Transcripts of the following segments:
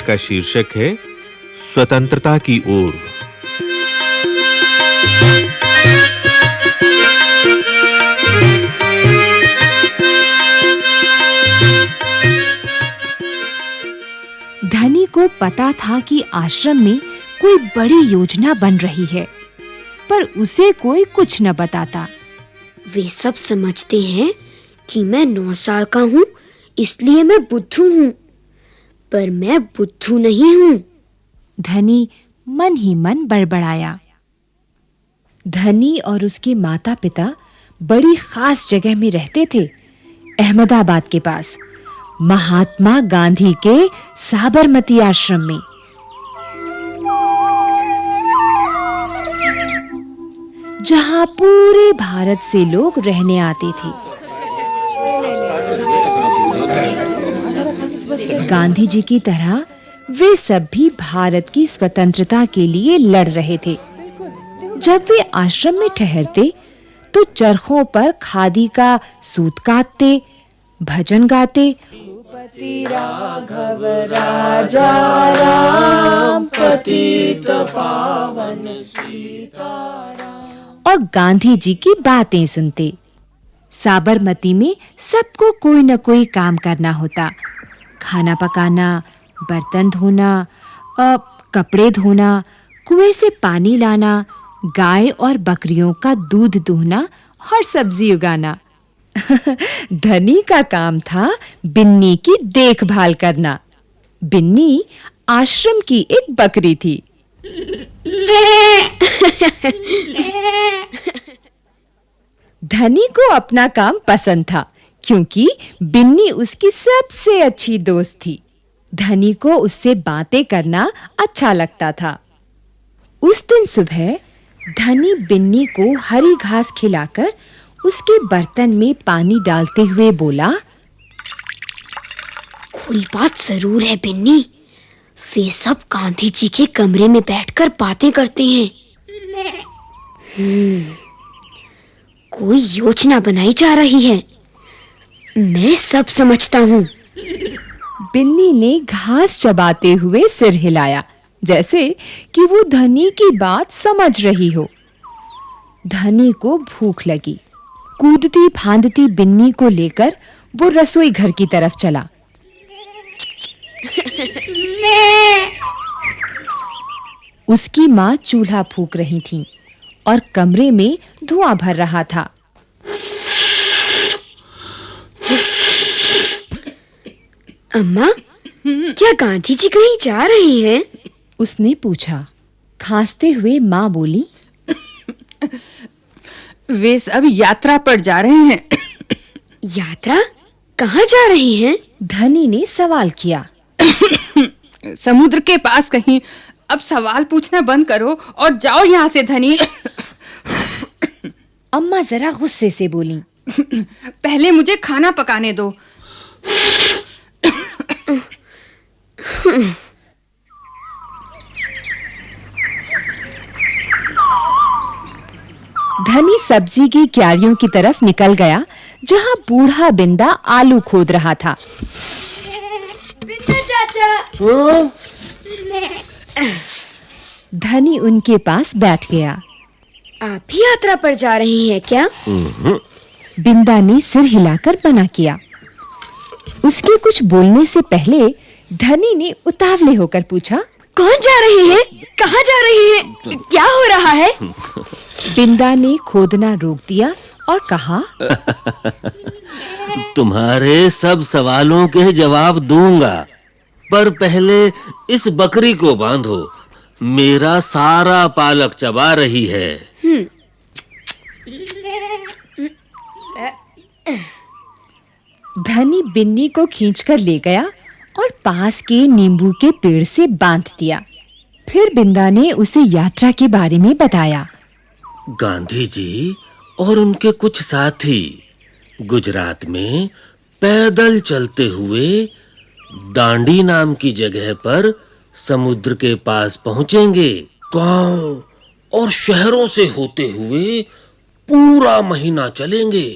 का शीर्षक है स्वतंत्रता की ओर। धनी को पता था कि आश्रम में कोई बड़ी योजना बन रही है, पर उसे कोई कुछ न बताता। वे सब समझते हैं कि मैं 9 साल का हूँ, इसलिए मैं बुद्धू हूँ, पर मैं बुद्धू नहीं हूँ। धनी मन ही मन बड़बड़ाया। धनी और उसके माता-पिता बड़ी खास जगह में रहते थे, अहमदाबाद के पास, महात्मा गांधी के साबरमती आश्रम में। जहां पूरे भारत से लोग रहने आते थे। गांधी जी की तरह वे सब भी भारत की स्वतंत्रता के लिए लड़ रहे थे। जब वे आश्रम में ठहरते तो चरखों पर खादी का सूत काटते, भजन गाते, पति राघव राजा राम पतित पावन सीताराम, और गांधी जी की बातें सुनते। साबरमती में सबको कोई न कोई काम करना होता, खाना पकाना, बर्तन धोना, कपड़े धोना, कुएं से पानी लाना, गाय और बकरियों का दूध दूहना और सब्जी उगाना। धनी का काम था बिन्नी की देखभाल करना। बिन्नी आश्रम की एक बकरी थी। धनी को अपना काम पसंद था, क्योंकि बिन्नी उसकी सबसे अच्छी दोस्त थी। धनी को उससे बातें करना अच्छा लगता था। उस दिन सुबह धनी बिन्नी को हरी घास खिलाकर उसके बर्तन में पानी डालते हुए बोला, कोई बात जरूर है बिन्नी, वे सब गांधी जी के कमरे में बैठकर बातें करते हैं। कोई योजना बनाई जा रही है, मैं सब समझता हूँ। बिन्नी ने घास चबाते हुए सिर हिलाया, जैसे कि वो धनी की बात समझ रही हो। धनी को भूख लगी। कूदती फांदती बिन्नी को लेकर वो रसोई घर की तरफ चला। उसकी माँ चूल्हा फूंक रही थीं और कमरे में धुआं भर रहा था। अम्मा, क्या गांधी जी कहीं जा रही हैं? उसने पूछा। खांसते हुए माँ बोली, वे सब यात्रा पर जा रहे हैं। यात्रा? कहाँ जा रही हैं? धनी ने सवाल किया। समुद्र के पास कहीं। अब सवाल पूछना बंद करो और जाओ यहाँ से धनी। अम्मा जरा गुस्से से बोली, पहले मुझे खाना पकाने दो। धनी सब्जी की क्यारियों की तरफ निकल गया, जहां बूढ़ा बिंदा आलू खोद रहा था। बिंदा चाचा। धनी उनके पास बैठ गया। आप भी यात्रा पर जा रही हैं क्या? बिंदा ने सिर हिलाकर मना किया। उसके कुछ बोलने से पहले धनी ने उतावले होकर पूछा, कौन जा रही है? कहाँ जा रही है? क्या हो रहा है? बिंदा ने खोदना रोक दिया और कहा, तुम्हारे सब सवालों के जवाब दूंगा, पर पहले इस बकरी को बांधो। मेरा सारा पालक चबा रही है। धनी बिन्नी को खींचकर ले गया और पास के नींबू के पेड़ से बांध दिया। फिर बिंदा ने उसे यात्रा के बारे में बताया। गांधी जी और उनके कुछ साथी गुजरात में पैदल चलते हुए दांडी नाम की जगह पर समुद्र के पास पहुंचेंगे। गांव और शहरों से होते हुए पूरा महीना चलेंगे।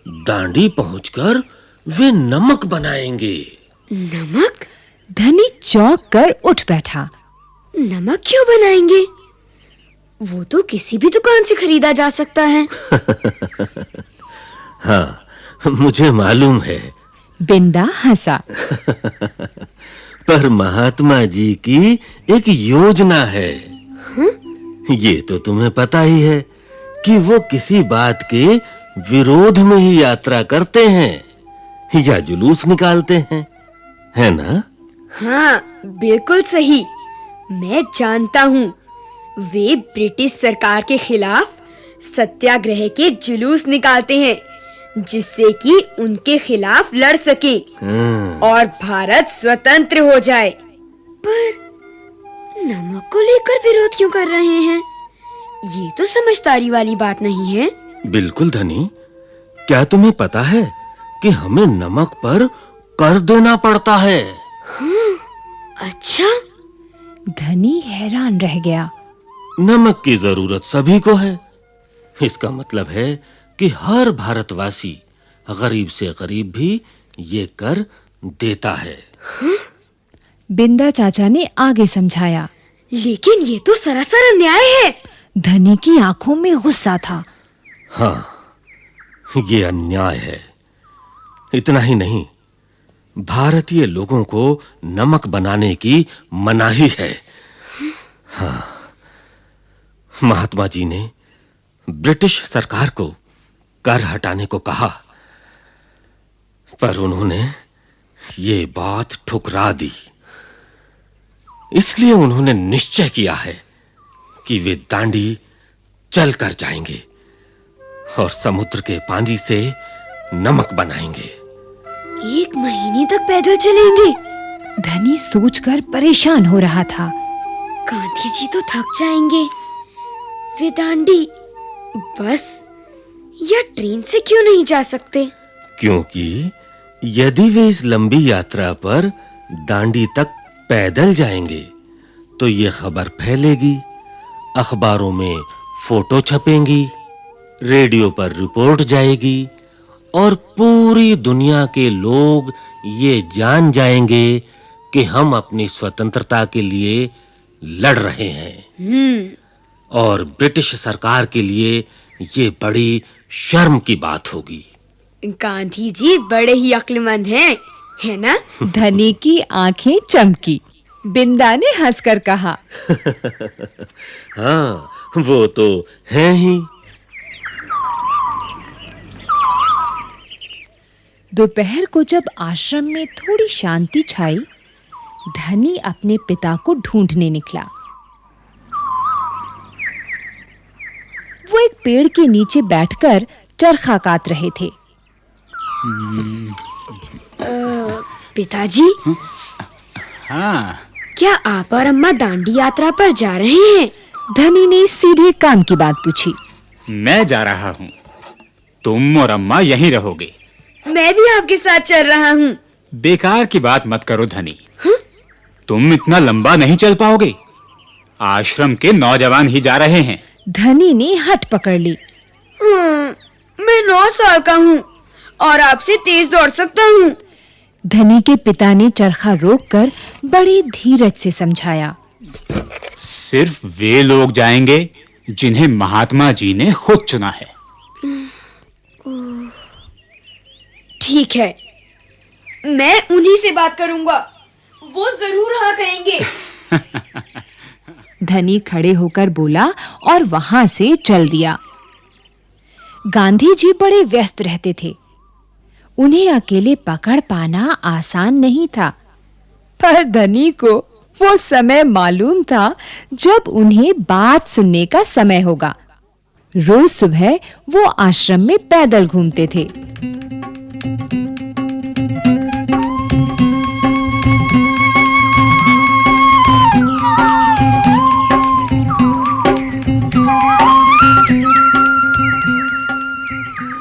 दांडी पहुंचकर वे नमक बनाएंगे। नमक? धनी चौंक कर उठ बैठा। नमक क्यों बनाएंगे? वो तो किसी भी दुकान से खरीदा जा सकता है। हाँ, मुझे मालूम है। बिंदा हंसा। पर महात्मा जी की एक योजना है। ये तो तुम्हें पता ही है कि वो किसी बात के विरोध में ही यात्रा करते हैं या जुलूस निकालते हैं, है ना? हाँ, बिल्कुल सही। मैं जानता हूँ, वे ब्रिटिश सरकार के खिलाफ सत्याग्रह के जुलूस निकालते हैं, जिससे कि उनके खिलाफ लड़ सके और भारत स्वतंत्र हो जाए। पर नमक को लेकर विरोध क्यों कर रहे हैं? ये तो समझदारी वाली बात नहीं है। बिल्कुल धनी, क्या तुम्हें पता है कि हमें नमक पर कर देना पड़ता है? अच्छा। धनी हैरान रह गया। नमक की जरूरत सभी को है। इसका मतलब है कि हर भारतवासी, गरीब से गरीब भी ये कर देता है। बिंदा चाचा ने आगे समझाया। लेकिन ये तो सरासर अन्याय है। धनी की आंखों में गुस्सा था। हाँ, ये अन्याय है। इतना ही नहीं, भारतीय लोगों को नमक बनाने की मनाही है। हाँ, महात्मा जी ने ब्रिटिश सरकार को कर हटाने को कहा, पर उन्होंने ये बात ठुकरा दी। इसलिए उन्होंने निश्चय किया है कि वे दांडी चल कर जाएंगे और समुद्र के पानी से नमक बनाएंगे। 1 महीने तक पैदल चलेंगे? धनी सोचकर परेशान हो रहा था। गांधी जी तो थक जाएंगे। वे दांडी बस या ट्रेन से क्यों नहीं जा सकते? क्योंकि यदि वे इस लंबी यात्रा पर दांडी तक पैदल जाएंगे तो ये खबर फैलेगी, अखबारों में फोटो छपेंगी, रेडियो पर रिपोर्ट जाएगी और पूरी दुनिया के लोग ये जान जाएंगे कि हम अपनी स्वतंत्रता के लिए लड़ रहे हैं। और ब्रिटिश सरकार के लिए ये बड़ी शर्म की बात होगी। गांधी जी बड़े ही अक्लमंद हैं, है ना? धनी की आंखें चमकी। बिंदा ने हंसकर कहा। हाँ, वो तो हैं ही। दोपहर को जब आश्रम में थोड़ी शांति छाई, धनी अपने पिता को ढूंढने निकला। वो एक पेड़ के नीचे बैठकर चरखा काट रहे थे। पिताजी, हाँ, क्या आप और अम्मा दांडी यात्रा पर जा रहे हैं? धनी ने सीधे काम की बात पूछी। मैं जा रहा हूँ। तुम और अम्मा यहीं रहोगे। मैं भी आपके साथ चल रहा हूँ। बेकार की बात मत करो धनी। तुम इतना लंबा नहीं चल पाओगे। आश्रम के नौजवान ही जा रहे हैं। धनी ने हट पकड़ ली। मैं 9 साल का हूँ और आपसे तेज दौड़ सकता हूँ। धनी के पिता ने चरखा रोककर बड़ी धीरज से समझाया। सिर्फ वे लोग जाएंगे जिन्हें महात्मा जी ने खुद चुना है। ठीक है, मैं उन्हीं से बात करूंगा। वो जरूर हाँ कहेंगे। धनी खड़े होकर बोला और वहां से चल दिया। गांधी जी बड़े व्यस्त रहते थे। उन्हें अकेले पकड़ पाना आसान नहीं था, पर धनी को वो समय मालूम था जब उन्हें बात सुनने का समय होगा। रोज सुबह वो आश्रम में पैदल घूमते थे।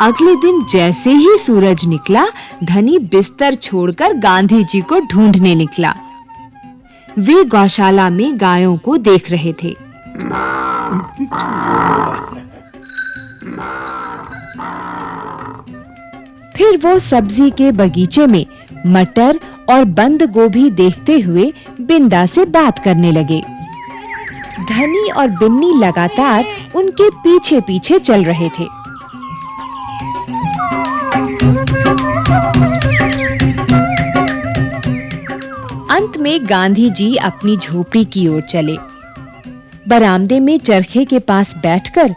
अगले दिन जैसे ही सूरज निकला, धनी बिस्तर छोड़कर गांधी जी को ढूंढने निकला। वे गौशाला में गायों को देख रहे थे। फिर वो सब्जी के बगीचे में मटर और बंद गोभी देखते हुए बिंदा से बात करने लगे। धनी और बिन्नी लगातार उनके पीछे-पीछे चल रहे थे। अंत में गांधी जी अपनी झोपड़ी की ओर चले। बरामदे में चरखे के पास बैठकर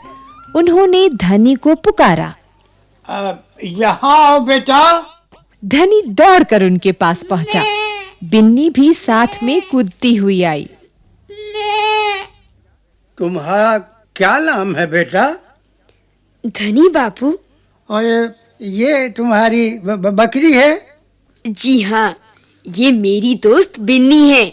उन्होंने धनी को पुकारा। यहाँ आओ बेटा। धनी दौड़कर उनके पास पहुंचा। बिन्नी भी साथ में कूदती हुई आई। तुम्हारा क्या नाम है बेटा? धनी बापू। और ये तुम्हारी बकरी है? जी हाँ, ये मेरी दोस्त बिन्नी है,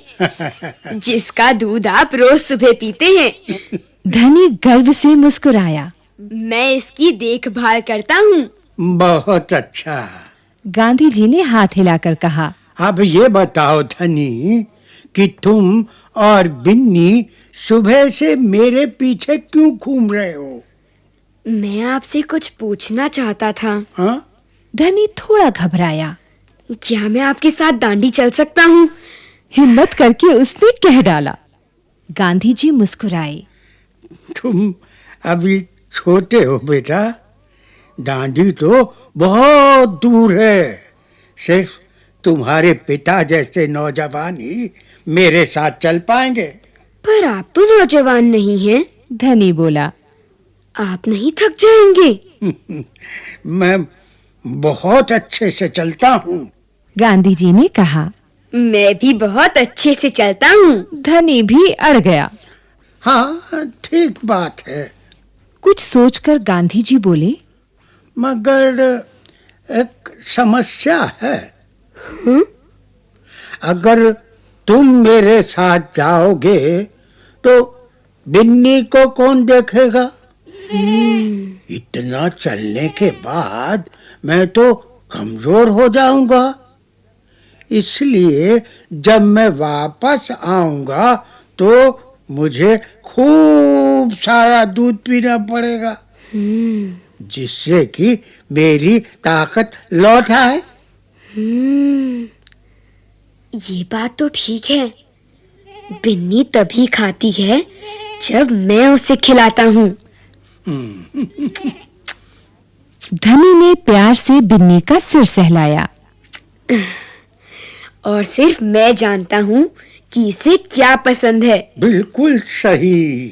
जिसका दूध आप रोज सुबह पीते हैं। धनी गर्व से मुस्कुराया। मैं इसकी देखभाल करता हूँ। बहुत अच्छा। गांधी जी ने हाथ हिलाकर कहा। अब ये बताओ धनी कि तुम और बिन्नी सुबह से मेरे पीछे क्यों घूम रहे हो? मैं आपसे कुछ पूछना चाहता था। हाँ? धनी थोड़ा घबराया। क्या मैं आपके साथ दांडी चल सकता हूँ? हिम्मत करके उसने कह डाला। गांधी जी मुस्कुराए। तुम अभी छोटे हो बेटा। दांडी तो बहुत दूर है। सिर्फ तुम्हारे पिता जैसे नौजवान ही मेरे साथ चल पाएंगे। पर आप तो नौजवान नहीं हैं। धनी बोला। आप नहीं थक जाएंगे? मैं बहुत अच्छे से चलता हूँ। गांधी जी ने कहा। मैं भी बहुत अच्छे से चलता हूँ। धनी भी अड़ गया। हाँ, ठीक बात है। कुछ सोचकर गांधी जी बोले। मगर एक समस्या है। अगर तुम मेरे साथ जाओगे तो बिन्नी को कौन देखेगा? इतना चलने के बाद मैं तो कमजोर हो जाऊंगा। इसलिए जब मैं वापस आऊंगा तो मुझे खूब सारा दूध पीना पड़ेगा, जिससे कि मेरी ताकत लौट आए। ये बात तो ठीक है। बिन्नी तभी खाती है जब मैं उसे खिलाता हूँ। धनी ने प्यार से बिन्नी का सिर सहलाया। और सिर्फ मैं जानता हूँ कि इसे क्या पसंद है। बिल्कुल सही।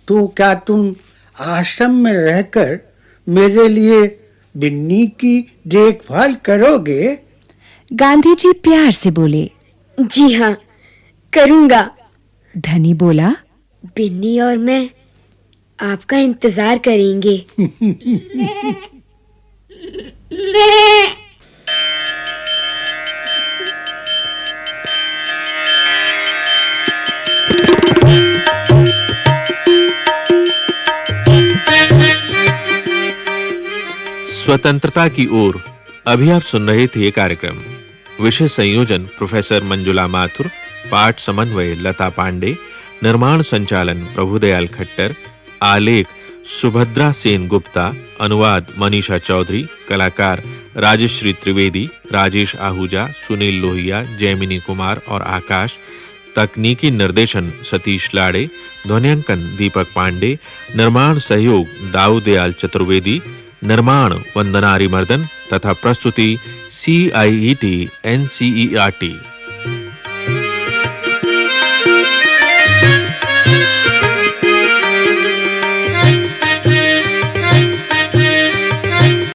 तो क्या तुम आश्रम में रहकर मेरे लिए बिन्नी की देखभाल करोगे? गांधी जी प्यार से बोले। जी हाँ, करूँगा। धनी बोला। बिन्नी और मैं आपका इंतजार करेंगे। स्वतंत्रता की ओर। अभी आप सुन रहे थे ये कार्यक्रम। विषय संयोजन प्रोफेसर मंजुला माथुर, पाठ समन्वय लता पांडे, निर्माण संचालन प्रभुदयाल खट्टर, आलेख सुभद्रा सेन गुप्ता, अनुवाद मनीषा चौधरी, कलाकार राजश्री त्रिवेदी, राजेश आहूजा, सुनील लोहिया, जैमिनी कुमार और आकाश, तकनीकी निर्देशन सतीश लाड़े, ध्वनियांकन दीपक पांडे, निर्माण सहयोग दाऊदयाल चतुर्वेदी, निर्माण वंदना अरिमर्दन तथा प्रस्तुति CIET NCERT।